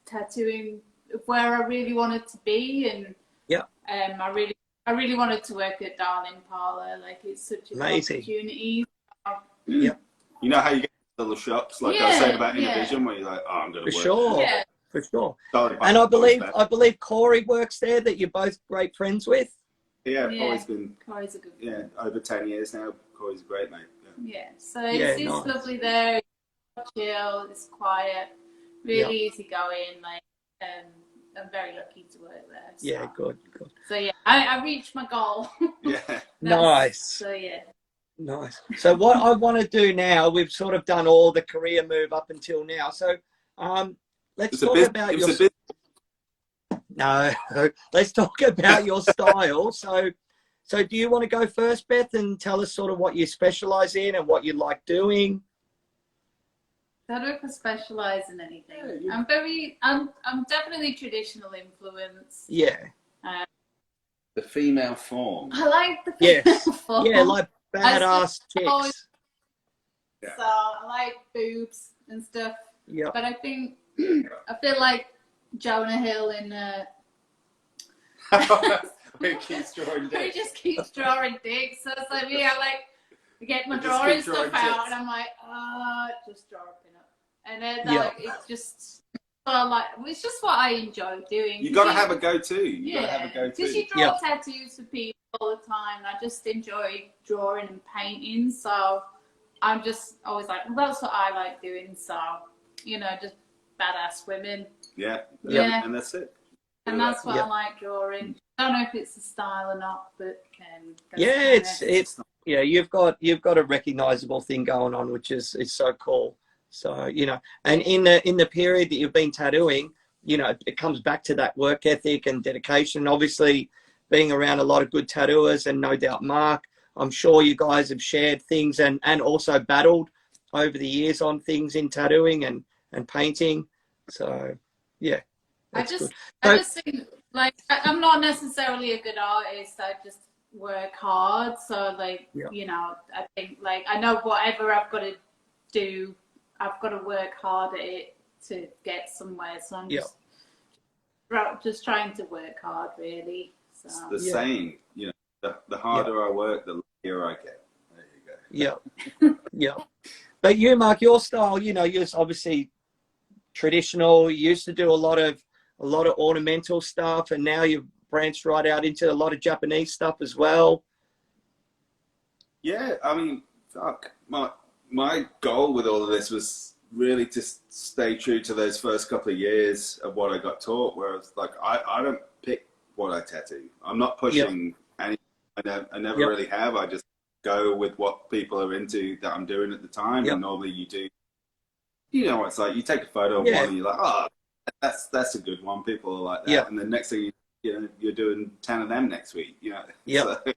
tattooing where I really wanted to be, and I really wanted to work at Darling Parlour. Like it's such a good opportunity. You know how you get little shops like I was saying about Innovision, where you're like, I'm going to work. For sure. And I believe Corey works there, that you're both great friends with. Yeah, Corey's been. Corey's a good friend. Over 10 years now. Corey's a great mate. So it's nice. Lovely there. It's chill. It's quiet. Really easygoing. Like, I'm very lucky to work there. So. Good. So I reached my goal. Nice. So nice. So what I want to do now, we've sort of done all the career move up until now. So let's talk about your. No, let's talk about your style. So do you want to go first, Beth, and tell us sort of what you specialize in and what you like doing? I don't know if I specialize in anything. I'm definitely traditional influence. Yeah. The female form. I like the female form. Yeah, like badass chicks. So I like boobs and stuff. Yeah. But I feel like Jonah Hill in Who keeps drawing dicks? Who just keeps drawing dicks. So it's like me, I get my drawing stuff out, and I'm like, just draw a pin up. And then it's just it's just what I enjoy doing. You gotta have a go-to. You gotta have a go-to. Because you draw tattoos for people all the time, and I just enjoy drawing and painting. So I'm just always like, well, that's what I like doing. So just badass women. Yeah, and that's it. And that's what I like drawing. I don't know if it's a style or not, but it's you've got a recognizable thing going on, which is so cool. So and in the period that you've been tattooing, it comes back to that work ethic and dedication. Obviously, being around a lot of good tattooers, and no doubt Mark, I'm sure you guys have shared things and also battled over the years on things in tattooing and painting. So I just think, like, I'm not necessarily a good artist. I just work hard. So, like, I think, like, I know whatever I've got to do, I've got to work hard at it to get somewhere. So I'm just trying to work hard, really. So. It's the saying, the harder I work, the luckier I get. There you go. But you, Mark, your style, you're obviously traditional. You used to do a lot of ornamental stuff, and now you've branched right out into a lot of Japanese stuff as well. Yeah, I mean, my goal with all of this was really to stay true to those first couple of years of what I got taught, where it's like, I don't pick what I tattoo. I'm not pushing any. I never really have. I just go with what people are into that I'm doing at the time. And normally you do, you know what it's like, you take a photo of one and you're like, oh, that's a good one. People are like that. And the next thing you're doing 10 of them next week. You know. So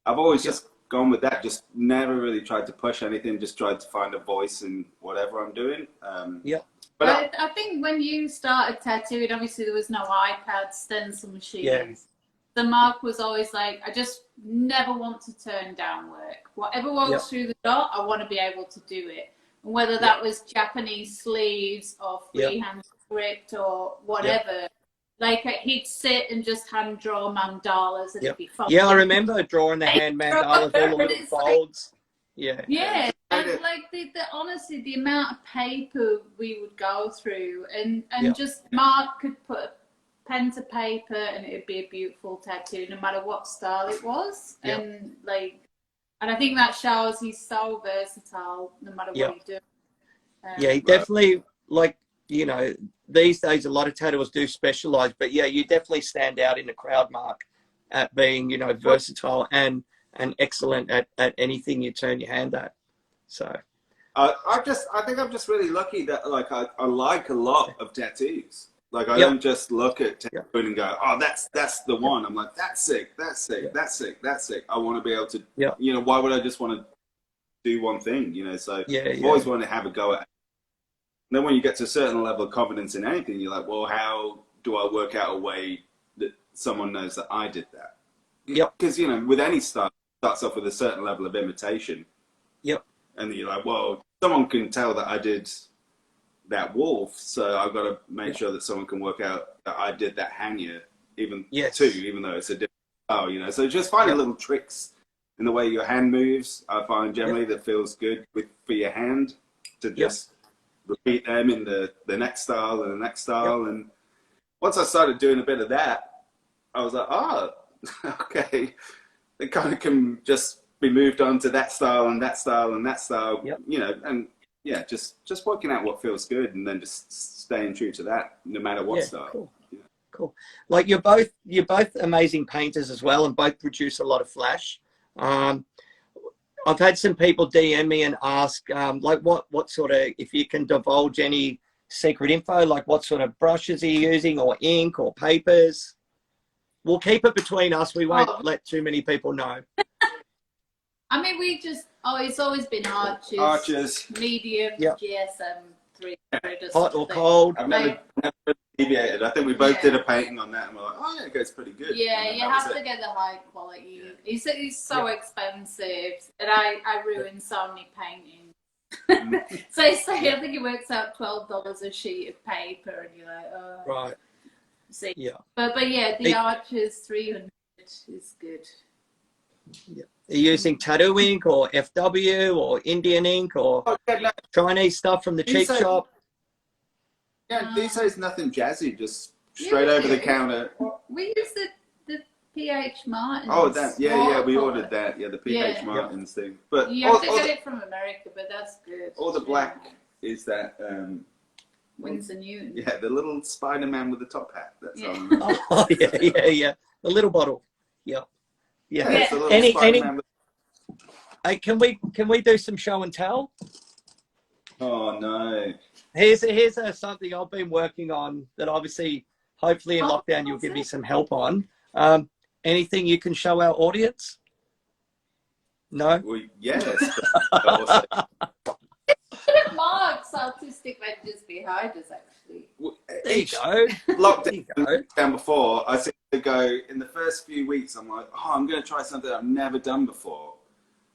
I've always just gone with that. Just never really tried to push anything. Just tried to find a voice in whatever I'm doing. But I think when you started tattooing, obviously there was no iPad, stencil machines. The mark was always like, I just never want to turn down work. Whatever walks through the door, I want to be able to do it. And whether that was Japanese sleeves or freehand script or whatever, like he'd sit and just hand draw mandalas and it'd be fun. I remember drawing the hand mandalas, all the little folds. And like the honestly, the amount of paper we would go through, and just Mark could put a pen to paper and it'd be a beautiful tattoo no matter what style it was. And I think that shows he's so versatile no matter what he does. He definitely, like, you know, these days a lot of tattooers do specialize, but you definitely stand out in the crowd, Mark, at being, you know, versatile and excellent at anything you turn your hand at. So I think I'm just really lucky that like I like a lot of tattoos. Like I don't just look at tattooing and go, oh, that's the one. I'm like, that's sick, that's sick, that's sick, that's sick. I want to be able to, you know, why would I just want to do one thing, you know? So I've always wanted to have a go at it. And then when you get to a certain level of confidence in anything, you're like, well, how do I work out a way that someone knows that I did that? Because, you know, with any style, it starts off with a certain level of imitation. And you're like, well, someone can tell that I did that wolf, so I've got to make sure that someone can work out that I did that hanger, even though it's a different style, you know. So just finding little tricks in the way your hand moves, I find generally that feels good for your hand to just repeat them in the next style and the next style. And once I started doing a bit of that, I was like, oh, okay, it kind of can just be moved on to that style and that style and that style, you know, and just working out what feels good and then just staying true to that no matter what style. Cool. Like you're both amazing painters as well, and both produce a lot of flash. I've had some people DM me and ask, like, what sort of, if you can divulge any secret info, like what sort of brushes are you using, or ink, or papers? We'll keep it between us. We won't let too many people know. I mean, it's always been arches, medium, GSM 300. Hot or cold? I've never deviated. I think we both did a painting on that and we're like, oh, yeah, it goes pretty good. Yeah, you have to get the high quality. He's so expensive, and I ruin so many paintings. So I think it works out $12 a sheet of paper, and you're like, oh. Right. See. But the Arches 300 is good. Are you using tattoo ink or FW or Indian ink or Chinese stuff from the cheap shop? Yeah, these days nothing jazzy, just straight over the counter. We use the PH Martins. Oh, we ordered that. Yeah, the PH Martins thing. But you have to get it from America, but that's good. All the black is that. Winsor Newton. Yeah, the little Spider-Man with the top hat. That's on. Oh yeah. The little bottle. Yeah. Any hey, can we do some show and tell? Oh no. Here's something I've been working on that obviously, hopefully in lockdown you'll give me some help on. Anything you can show our audience? No? Well, yes. Mark's artistic ventures behind us, actually. There you go. Lockdown before, I seem to go, in the first few weeks, I'm like, oh, I'm going to try something I've never done before.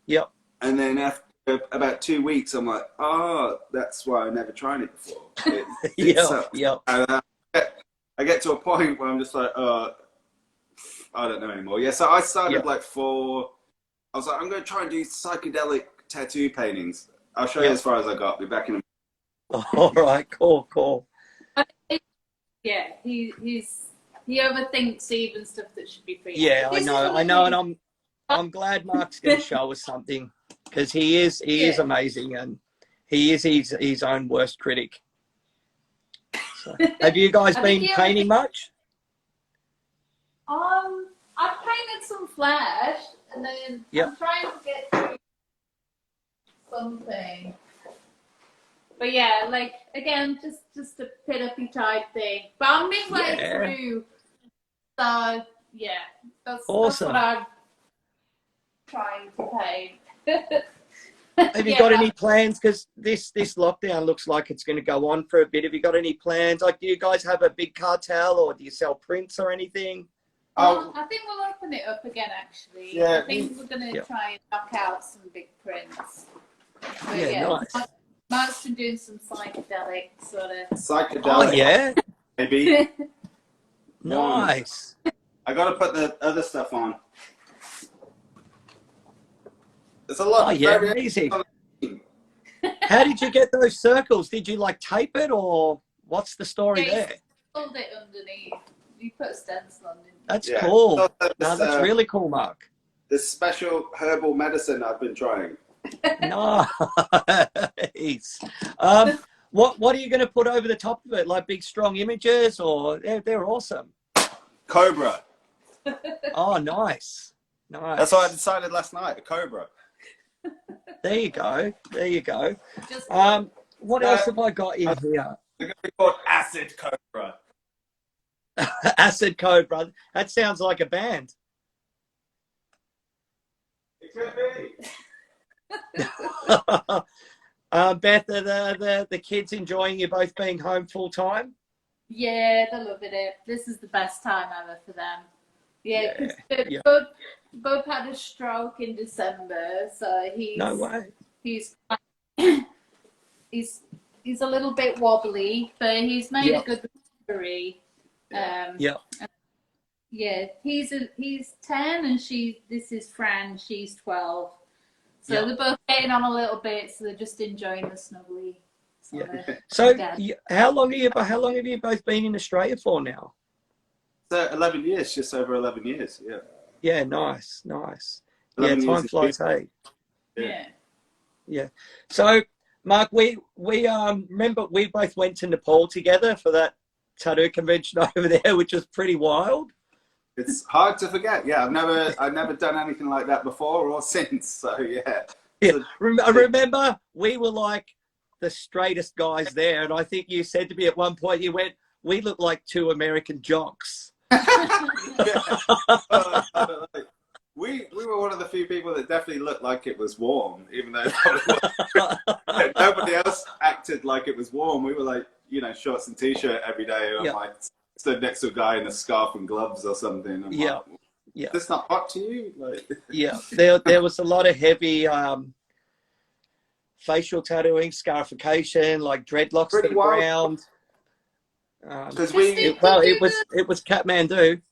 Yep. And then after about 2 weeks, I'm like, oh, that's why I never tried it before. Yep. And I get to a point where I'm just like, I don't know anymore. Yeah, so I started I was like, I'm going to try and do psychedelic tattoo paintings. I'll show you as far as I got. Be back in a minute. All right, cool. Yeah, he overthinks even stuff that should be free. Yeah, I know, and I'm glad Mark's going to show us something, because he is amazing, and he is his own worst critic. So, have you guys been painting much? I've painted some flash. and then Yep. I'm trying to get through something. But yeah, like again, just a pit-uppy type thing. But I'm midway through, so yeah, that's awesome. what I'm trying to paint. Have you got any plans? Because this lockdown looks like it's going to go on for a bit. Have you got any plans? Like, do you guys have a big cartel, or do you sell prints or anything? Well, I think we'll open it up again. Actually, Yeah. I think we're going to try and knock out some big prints. But nice. Mark's been doing some psychedelic sort of. Psychedelic. Oh yeah, Maybe. nice. I got to put the other stuff on. There's a lot. Oh yeah, amazing. How did you get those circles? Did you like tape it, or what's the story there? Hold it underneath. You put a stencil on it. That's cool. So No, that's really cool, Mark. This special herbal medicine I've been trying. Nice. What are you going to put over the top of it? Like big, strong images, or they're awesome. Cobra. Oh, nice. Nice. That's what I decided last night. A cobra. There you go. There you go. What else have I got in here? They're going to be called Acid Cobra. Acid Cobra. That sounds like a band. It could be. Beth, are the kids enjoying you both being home full time? Yeah, they're loving it. This is the best time ever for them. Yeah, because Bob had a stroke in December, so he's No way. He's he's a little bit wobbly, but he's made a good recovery. Yeah, he's 10 and this is Fran, she's 12. So they're both getting on a little bit, so they're just enjoying the snuggly. So how long have you both been in Australia for now? So 11 years, just over 11 years. Yeah. Yeah, nice. Yeah, time flies, hey. Yeah. So, Mark, we remember we both went to Nepal together for that tattoo convention over there, which was pretty wild. It's hard to forget. Yeah, I've never done anything like that before or since. So yeah. I remember we were like the straightest guys there, and I think you said to me at one point, you went, "We look like two American jocks." We were one of the few people that definitely looked like it was warm, even though nobody else acted like it was warm. We were like, shorts and t-shirt every day. I'm like stood next to a guy in a scarf and gloves or something. I'm like, is this not hot to you? Like, there was a lot of heavy facial tattooing, scarification, like dreadlocks to the ground. Because it was Kathmandu.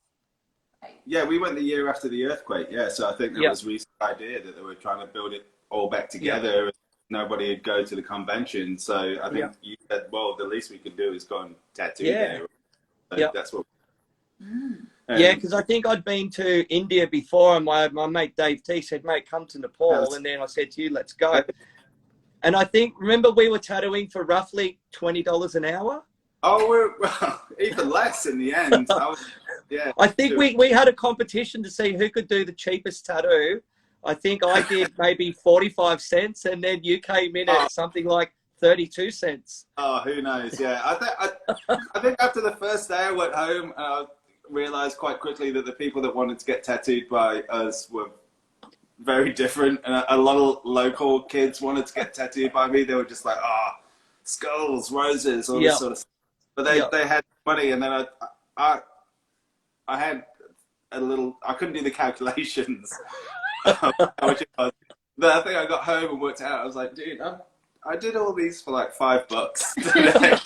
Yeah, we went the year after the earthquake. Yeah, so I think that was Rhys' idea that they were trying to build it all back together. And nobody would go to the convention, so I think you said, well, the least we could do is go and tattoo there. So that's what. Because I think I'd been to India before, and my mate Dave T said, "Mate, come to Nepal," and then I said to you, "Let's go." And I think, remember, we were tattooing for roughly $20 an hour. Oh, well, even less in the end. I think we had a competition to see who could do the cheapest tattoo. I think I did maybe 45 cents, and then you came in at something like 32 cents. Oh, who knows? Yeah, I think after the first day I went home, and I realized quite quickly that the people that wanted to get tattooed by us were very different, and a lot of local kids wanted to get tattooed by me. They were just like, skulls, roses, all this sort of stuff. But they had money, and then I had a little. I couldn't do the calculations. How much it was. But I think I got home and worked it out. I was like, dude, I did all these for like $5 today.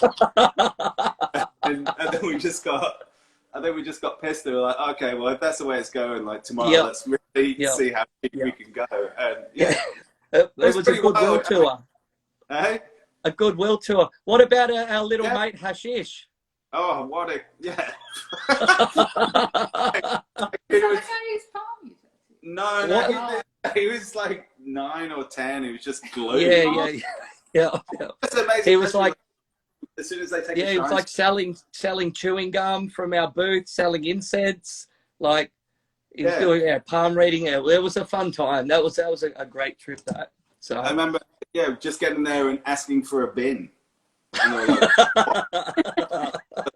and then we just got. I think we just got pissed. They were like, okay, well, if that's the way it's going, like tomorrow, let's really see how deep we can go. And it was a goodwill tour. Hey? A goodwill tour. What about our little mate Hashish? Oh, what a No, he was like 9 or 10. He was just glued. Yeah. That's amazing. He was like, as soon as they take he was like selling chewing gum from our booth, selling incense. Like, He was doing palm reading. It was a fun time. That was a great trip. That. So I remember, just getting there and asking for a bin. You know, like,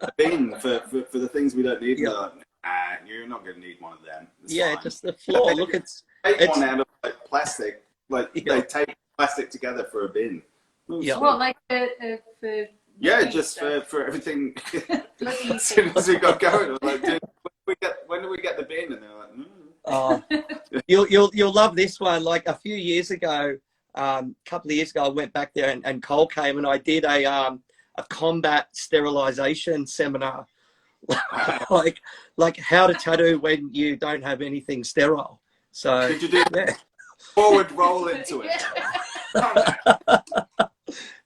a bin for the things we don't need. Like, nah, you're not going to need one of them. It's fine. Just the floor. Look, it's one out of like plastic. Like they take plastic together for a bin. What, like for just for everything. As soon as we got going, I was like, dude, when do we get the bin? And they're like, you'll love this one. Like a few years ago, couple of years ago, I went back there and Cole came and I did a combat sterilization seminar, like how to tattoo when you don't have anything sterile. So did you do forward roll into it?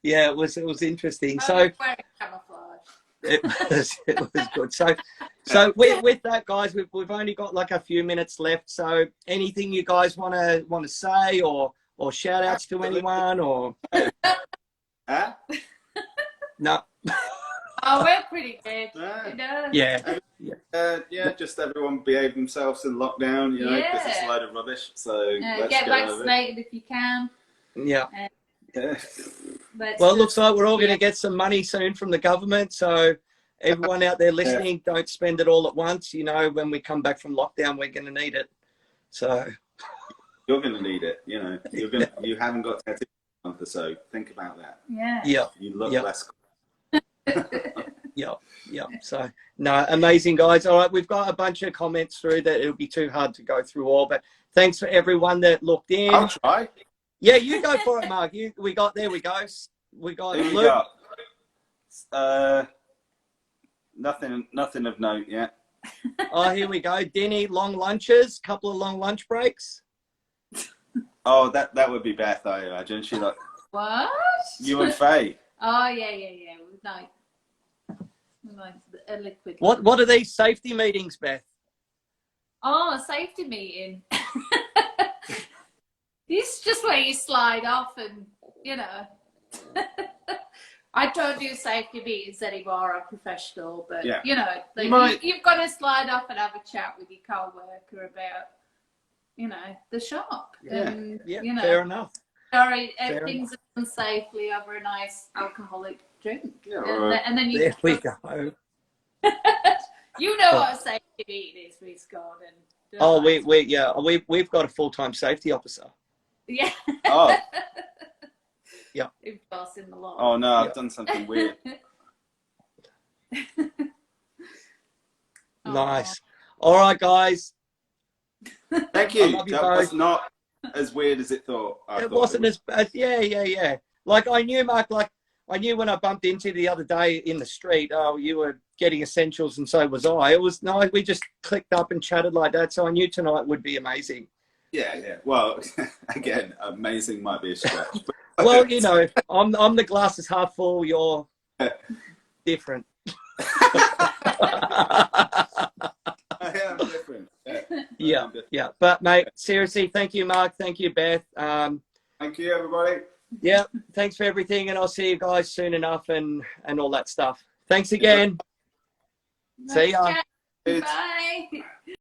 It was interesting. So it was good. So with that, guys, we've only got like a few minutes left. So anything you guys want to say or shout outs to anyone or huh? No. Oh, we're pretty good. Just everyone behave themselves in lockdown, you know, because it's a load of rubbish. So get vaccinated if you can. Well, it looks like we're all going to get some money soon from the government. So everyone out there listening, don't spend it all at once. You know, when we come back from lockdown, we're going to need it. So you're going to need it. You know, you haven't got tattoos for a month or so. Think about that. You look less. So no, amazing, guys. All right, we've got a bunch of comments through that it'll be too hard to go through all, but thanks for everyone that looked in. I'll try. Yeah, you go for it, Mark. There we go. We got Luke. Nothing of note yet. Oh, here we go. Denny, long lunches, couple of long lunch breaks. Oh, that would be Beth, I imagine. She like what? You and Faye. Oh yeah. Nice. A liquid. What are these safety meetings, Beth? Oh, a safety meeting. This is just where you slide off and, you know. I don't do safety meetings anymore. I'm professional, but, you know, like you've got to slide off and have a chat with your co-worker about, you know, the shop. And, you know, fair enough. Sorry, things are done safely over a nice alcoholic drink. And then there we go. You know what a safety meeting is, Rhys Gordon. Oh, we've got a full-time safety officer. Yeah. Oh. Yeah. Enforcing the law. Oh no, I've done something weird. Nice. All right, guys. Thank you. That was not as weird as it thought. It wasn't as bad. Yeah. Like I knew, Mark. Like I knew when I bumped into you the other day in the street. Oh, you were getting essentials, and so was I. It was nice. We just clicked up and chatted like that. So I knew tonight would be amazing. Yeah. Well, again, amazing might be a stretch. Well, you know, I'm the glass is half full. You're different. I am different. Yeah. But mate, seriously, thank you, Mark. Thank you, Beth. Thank you, everybody. Yeah. Thanks for everything, and I'll see you guys soon enough, and all that stuff. Thanks again. See ya. Bye.